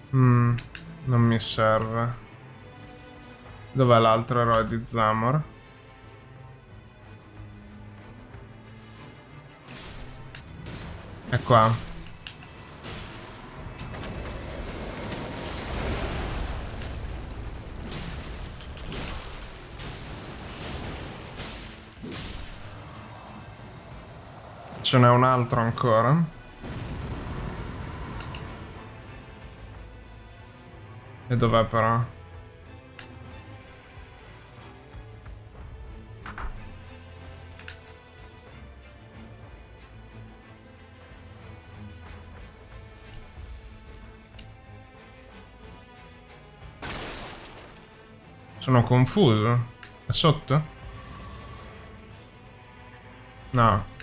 Non mi serve. Dov'è l'altro eroe di Zamor? È qua. Ce n'è un altro ancora. E dov'è però? Sono confuso. È sotto? No.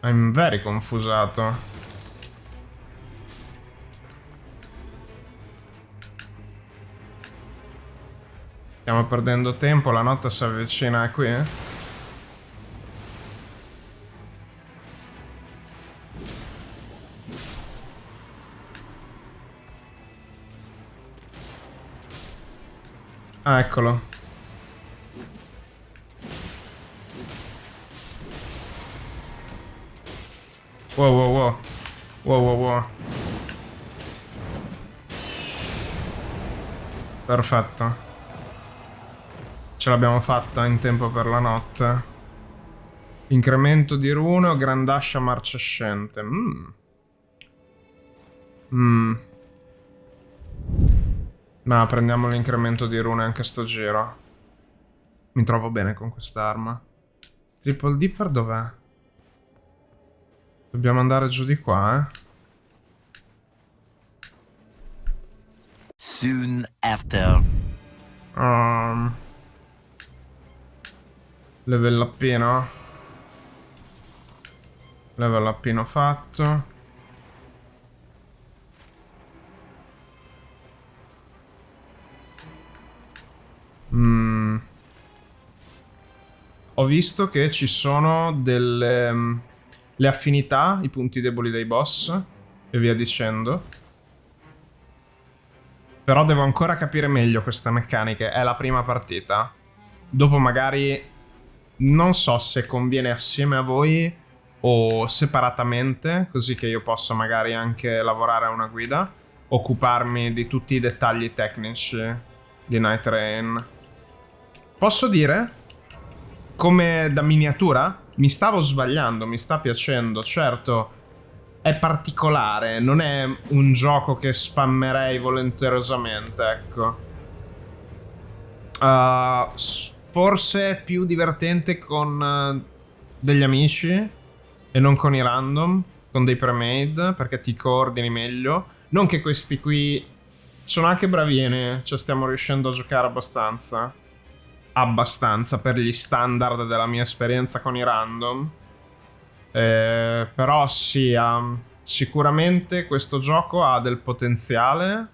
I'm very confusato. Stiamo perdendo tempo, la notte si avvicina qui. Ah, eccolo. Wow, wow, wow. Wow, wow, wow. Perfetto. Ce l'abbiamo fatta in tempo per la notte. Incremento di rune o grandascia marcescente. No, prendiamo l'incremento di rune anche sto giro. Mi trovo bene con quest'arma. Triple Dipper dov'è? Dobbiamo andare giù di qua, Soon after. Level appino. Level appino fatto. Ho visto che ci sono delle... le affinità, i punti deboli dei boss e via dicendo. Però devo ancora capire meglio queste meccaniche, è la prima partita. Dopo magari non so se conviene assieme a voi o separatamente, così che io possa magari anche lavorare a una guida, occuparmi di tutti i dettagli tecnici di Night Rain. Posso dire, come da miniatura, mi stavo sbagliando, mi sta piacendo, certo è particolare, non è un gioco che spammerei volenterosamente, ecco. Forse è più divertente con degli amici e non con i random, con dei pre-made, perché ti coordini meglio. Non che questi qui sono anche bravini, cioè stiamo riuscendo a giocare abbastanza. Abbastanza per gli standard della mia esperienza con i random. Però sì, sicuramente questo gioco ha del potenziale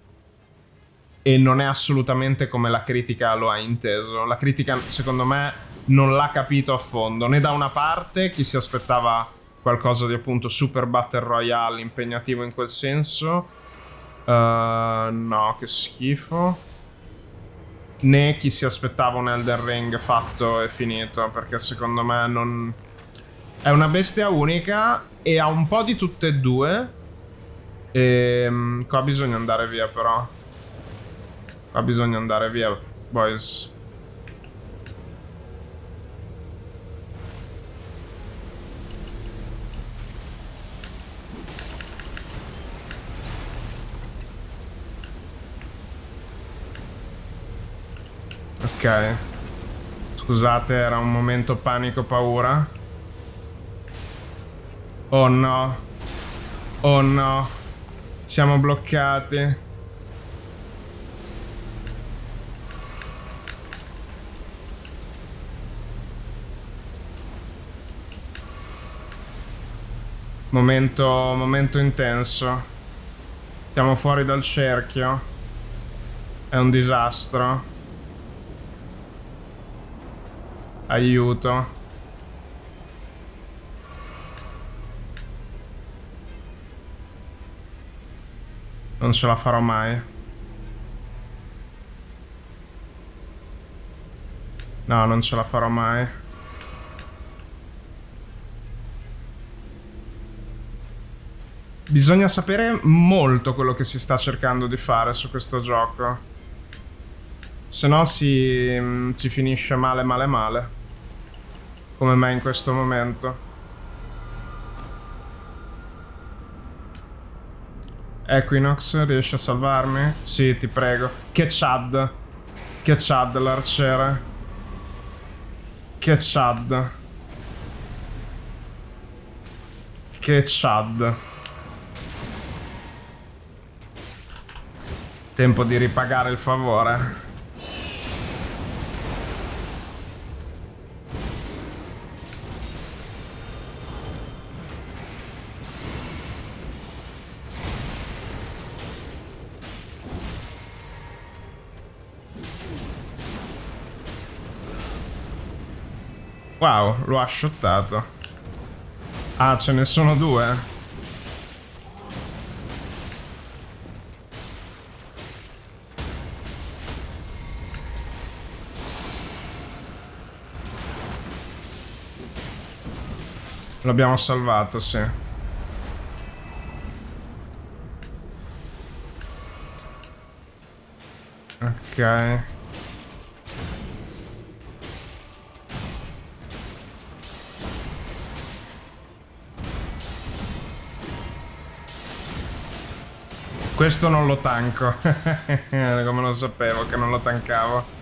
e non è assolutamente come la critica lo ha inteso. La critica, secondo me, non l'ha capito a fondo, né da una parte chi si aspettava qualcosa di appunto super battle royale impegnativo in quel senso, no, che schifo, né chi si aspettava un Elden Ring fatto e finito, perché secondo me non... è una bestia unica e ha un po' di tutte e due. E qua bisogna andare via però. Qua bisogna andare via, boys. Ok. Scusate, era un momento panico paura. Oh no. Oh no. Siamo bloccati. Momento intenso. Siamo fuori dal cerchio. È un disastro. Aiuto. Non ce la farò mai. No, non ce la farò mai. Bisogna sapere molto quello che si sta cercando di fare su questo gioco. Se no si finisce male male male. Come me in questo momento. Equinox, riesci a salvarmi? Sì, ti prego. Che Chad. Che Chad l'arciere. Che Chad. Che Chad. Tempo di ripagare il favore. Wow, l'ho asciuttato. Ah, ce ne sono due? L'abbiamo salvato, sì. Ok. Questo non lo tanco. Come lo sapevo che non lo tankavo.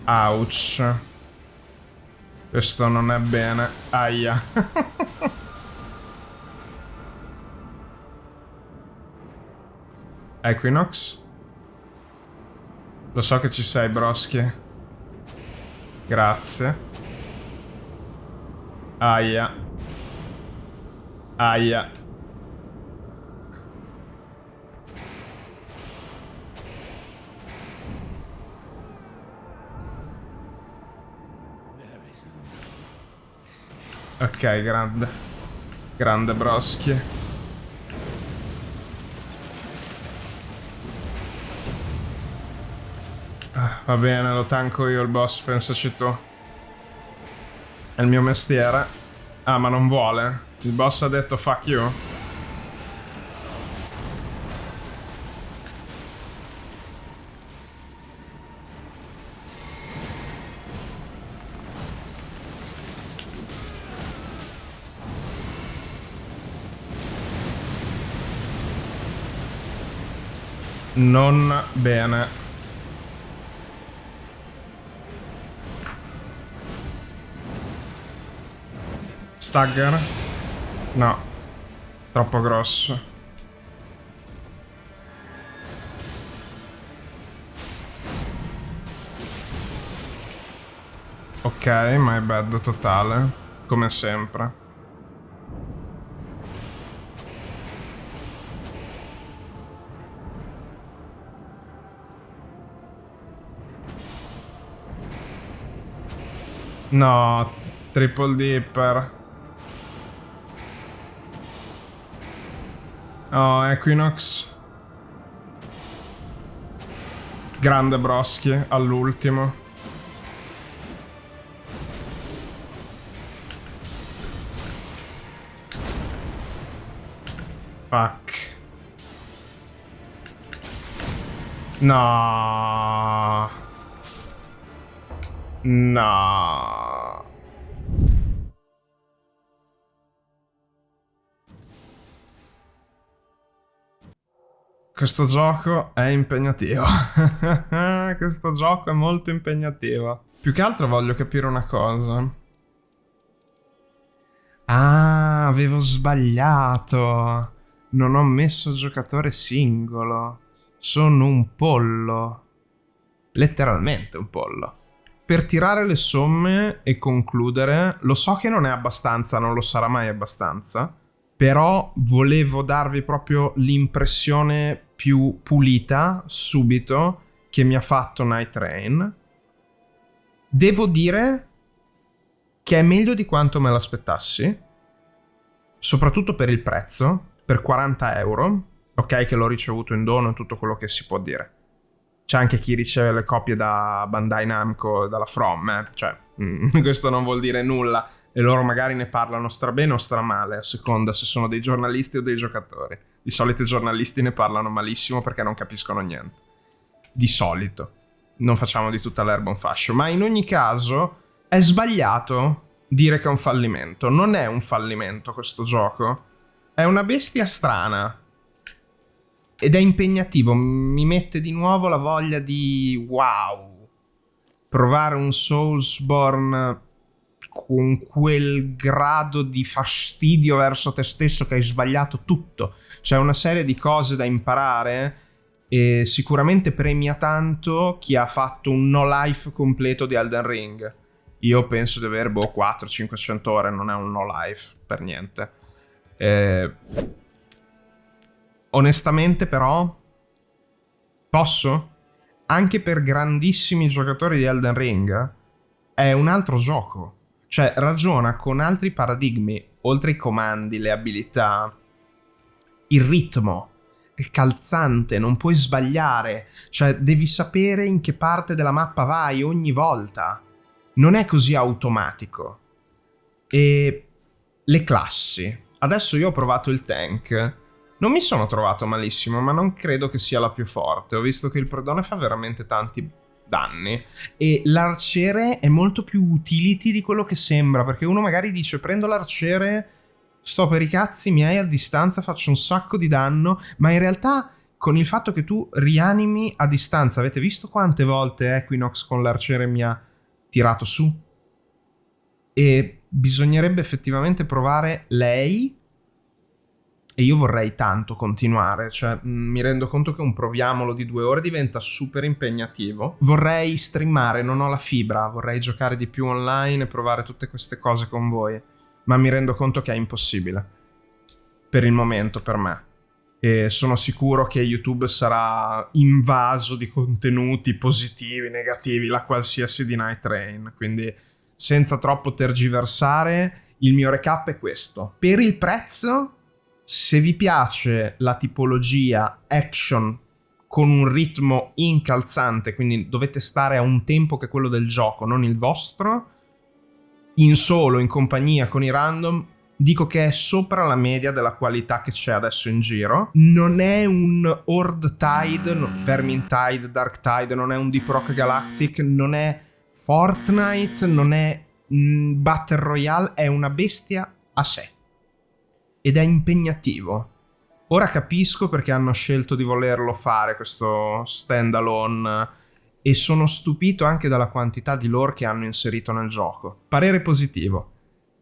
Ouch. Questo non è bene. Aia. Equinox? Lo so che ci sei, broschi. Grazie. Aia. Aia. Ok, grande. Grande broschi. Va bene, lo tanco io il boss, pensaci tu. È il mio mestiere. Ah, ma non vuole. Il boss ha detto fuck you. Non bene. Stagger? No. Troppo grosso. Ok, my bad totale. Come sempre. No, Triple Dipper. Oh, Equinox. Grande Broschi all'ultimo. Fuck. No. No. Questo gioco è impegnativo. Questo gioco è molto impegnativo. Più che altro voglio capire una cosa. Ah, avevo sbagliato. Non ho messo giocatore singolo. Sono un pollo. Letteralmente un pollo. Per tirare le somme e concludere, lo so che non è abbastanza, non lo sarà mai abbastanza, però volevo darvi proprio l'impressione più pulita, subito, che mi ha fatto Night Rain. Devo dire che è meglio di quanto me l'aspettassi, soprattutto per il prezzo, per 40 euro, ok che l'ho ricevuto in dono e tutto quello che si può dire. C'è anche chi riceve le copie da Bandai Namco e dalla From, cioè questo non vuol dire nulla e loro magari ne parlano strabene o stramale a seconda se sono dei giornalisti o dei giocatori. Di solito i giornalisti ne parlano malissimo perché non capiscono niente. Di solito. Non facciamo di tutta l'erba un fascio, ma in ogni caso è sbagliato dire che è un fallimento. Non è un fallimento questo gioco, è una bestia strana. Ed è impegnativo, mi mette di nuovo la voglia di wow, provare un Soulsborne con quel grado di fastidio verso te stesso che hai sbagliato tutto. C'è una serie di cose da imparare e sicuramente premia tanto chi ha fatto un no life completo di Elden Ring. Io penso di avere 400-500 ore, non è un no life per niente. Onestamente però, posso? Anche per grandissimi giocatori di Elden Ring, è un altro gioco. Cioè, ragiona con altri paradigmi, oltre i comandi, le abilità, il ritmo, è calzante, non puoi sbagliare. Cioè, devi sapere in che parte della mappa vai ogni volta. Non è così automatico. E le classi. Adesso io ho provato il tank. Non mi sono trovato malissimo, ma non credo che sia la più forte. Ho visto che il predone fa veramente tanti danni e l'arciere è molto più utility di quello che sembra, perché uno magari dice prendo l'arciere, sto per i cazzi miei a distanza, faccio un sacco di danno, ma in realtà con il fatto che tu rianimi a distanza, avete visto quante volte Equinox con l'arciere mi ha tirato su? E bisognerebbe effettivamente provare lei. E io vorrei tanto continuare, cioè mi rendo conto che un proviamolo di 2 ore diventa super impegnativo. Vorrei streamare, non ho la fibra, vorrei giocare di più online e provare tutte queste cose con voi, ma mi rendo conto che è impossibile. Per il momento, per me. E sono sicuro che YouTube sarà invaso di contenuti positivi, negativi, la qualsiasi di Night Rain, quindi senza troppo tergiversare, il mio recap è questo. Per il prezzo, se vi piace la tipologia action con un ritmo incalzante, quindi dovete stare a un tempo che è quello del gioco, non il vostro, in solo, in compagnia con i random, dico che è sopra la media della qualità che c'è adesso in giro. Non è un Horde Tide, Vermintide, Dark Tide, non è un Deep Rock Galactic, non è Fortnite, non è Battle Royale, è una bestia a sé. Ed è impegnativo. Ora capisco perché hanno scelto di volerlo fare questo standalone e sono stupito anche dalla quantità di lore che hanno inserito nel gioco. Parere positivo.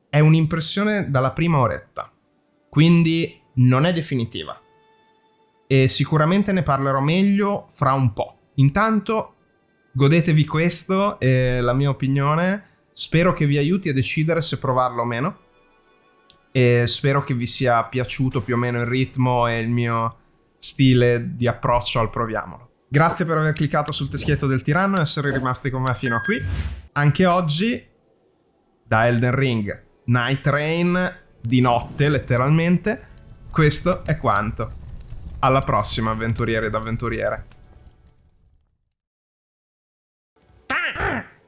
È un'impressione dalla prima oretta, quindi non è definitiva. E sicuramente ne parlerò meglio fra un po'. Intanto godetevi questo e la mia opinione. Spero che vi aiuti a decidere se provarlo o meno. E spero che vi sia piaciuto più o meno il ritmo e il mio stile di approccio al proviamolo. Grazie per aver cliccato sul teschietto del tiranno e essere rimasti con me fino a qui. Anche oggi da Elden Ring Night Rain, di notte letteralmente. Questo è quanto. Alla prossima, avventurieri ed avventuriere.